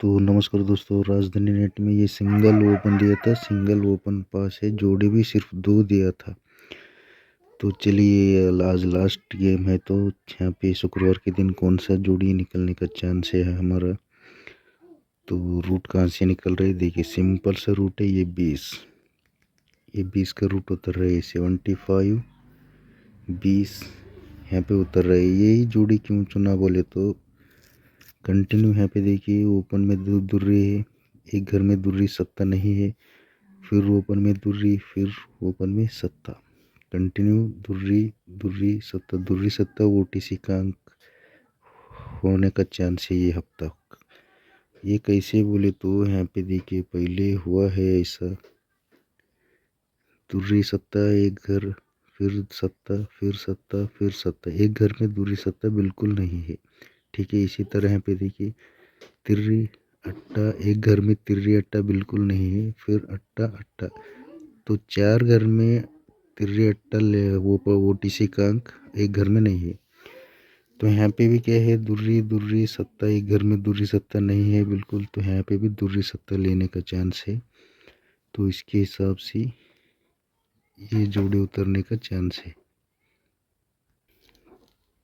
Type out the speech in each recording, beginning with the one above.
तो नमस्कार दोस्तों, राजधानी नेट में ये सिंगल ओपन दिया था, सिंगल ओपन पास है, जोड़ी भी सिर्फ 2 दिया था। तो चलिए आज लास्ट गेम है, तो यहाँ पे शुक्रवार के दिन कौन सा जोड़ी निकलने का चांस है हमारा। तो रूट कहाँ से निकल रही है, देखिए सिंपल सा रूट है, ये 20 का रूट उतर रहा है 75 20 यहाँ पे उतर रहा है। यही जोड़ी क्यों चुना बोले तो कंटिन्यू यहाँ पे देखिए ओपन में दुर्री है, एक घर में दुर्री सत्ता नहीं है, फिर ओपन में दुर्री, फिर ओपन में सत्ता, कंटिन्यू दुर्री सत्ता ओटीसी का अंक होने का चांस है ये हफ्ता। ये कैसे बोले तो यहाँ पे देखिए पहले हुआ है ऐसा, दुर्री सत्ता एक घर, फिर सत्ता, फिर सत्ता, फिर सत्ता, एक घर में दुर्री सत्ता बिल्कुल नहीं है। ठीक है, इसी तरह यहाँ पे देखिए तिर्री अट्टा, एक घर में तिर्री अट्टा बिल्कुल नहीं है, फिर अट्टा अट्टा, तो 4 घर में तिर्री अट्टा वो ओटीसी का अंक एक घर में नहीं है। तो यहाँ पे भी क्या है, दुर्री सत्ता, एक घर में दुर्री सत्ता नहीं है बिल्कुल, तो यहाँ पे भी दुर्री सत्ता लेने का चांस है। तो इसके हिसाब से ये जोड़े उतरने का चांस है।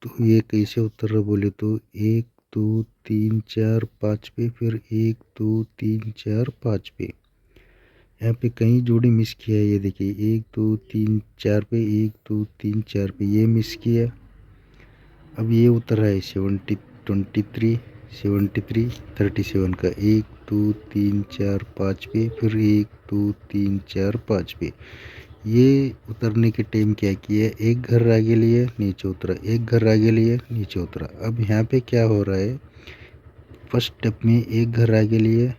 तो ये कैसे उतर रहा बोले तो 1 2 3 4 5 पे, फिर 1 2 3 4 5 पे। यहाँ पे कहीं जोड़ी मिस किया है, ये देखिए 1 2 3 4 पे, 1 2 3 4 पे ये मिस किया। अब ये उतर रहा है 73 37 का, 1 2 3 4 5 पे, फिर 1 2 3 4 5 पे। ये उतरने के टाइम क्या किया, एक घर आगे लिया नीचे उतरा, एक घर आगे लिया नीचे उतरा। अब यहाँ पे क्या हो रहा है, फर्स्ट स्टेप में एक घर आगे लिया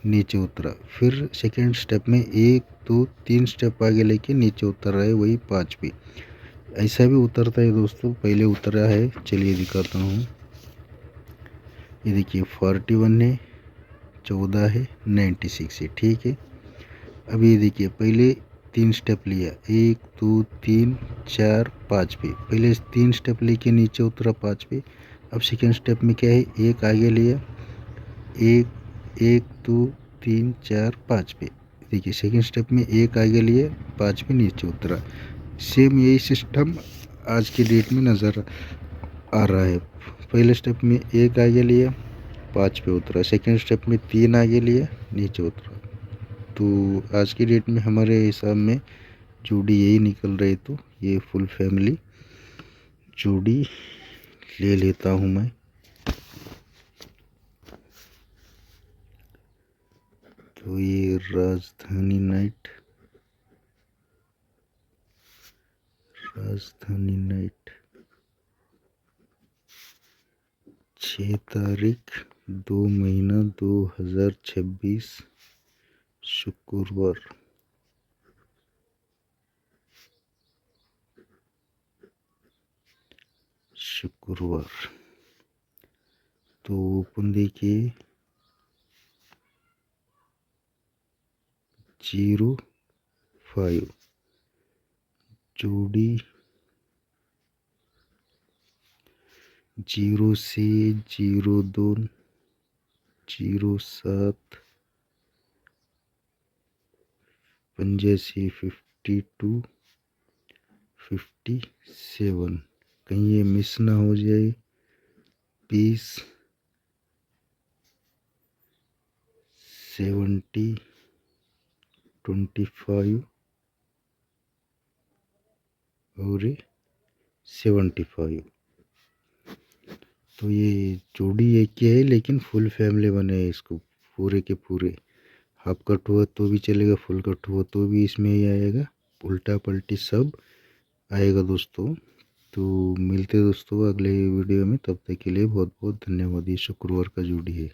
नीचे उतरा, फिर सेकंड स्टेप में 1 2 3 स्टेप आगे लेके नीचे उतर रहा है, वही 5 पे। ऐसा भी उतरता है दोस्तों, पहले उतरा है, चलिए दिखाता हूँ। ये देखिए 41 है, 14 है, 96 है। ठीक है, अब ये देखिए पहले 3 स्टेप लिया, 1 2 3 4 5 पे, पहले 3 स्टेप लेके नीचे उतरा 5 पे। अब सेकंड स्टेप में क्या है, एक आगे लिया, 1 2 3 4 5 पे, देखिए सेकंड स्टेप में एक आगे लिए, 5 पे नीचे उतरा। सेम यही सिस्टम आज की डेट में नज़र आ रहा है। पहले स्टेप में एक आगे लिया, 5 पे उतरा, सेकंड स्टेप में 3 आगे लिया, नीचे उतरा। तो आज की डेट में हमारे हिसाब में जोड़ी यही निकल रही, तो ये फुल फैमिली जोड़ी ले लेता हूँ मैं। तो ये राजधानी नाइट 6 तारीख 2 महीना 2026 शुक्रवार। तो ओपन देखिए 05, जोड़ी 0 से 02 07 पंजे से 52 57, कहीं ये मिस ना हो जाए। 20 70 25 और 75। तो ये जोड़ी एक ही है, लेकिन फुल फैमिली बने हैं इसको, पूरे के पूरे। हाफ कट हुआ तो भी चलेगा, फुल कट हुआ तो भी इसमें ही आएगा, उल्टा पलटी सब आएगा दोस्तों। तो मिलते हैं दोस्तों अगले वीडियो में, तब तक के लिए बहुत बहुत धन्यवाद। ये शुक्रवार का जोड़ी है।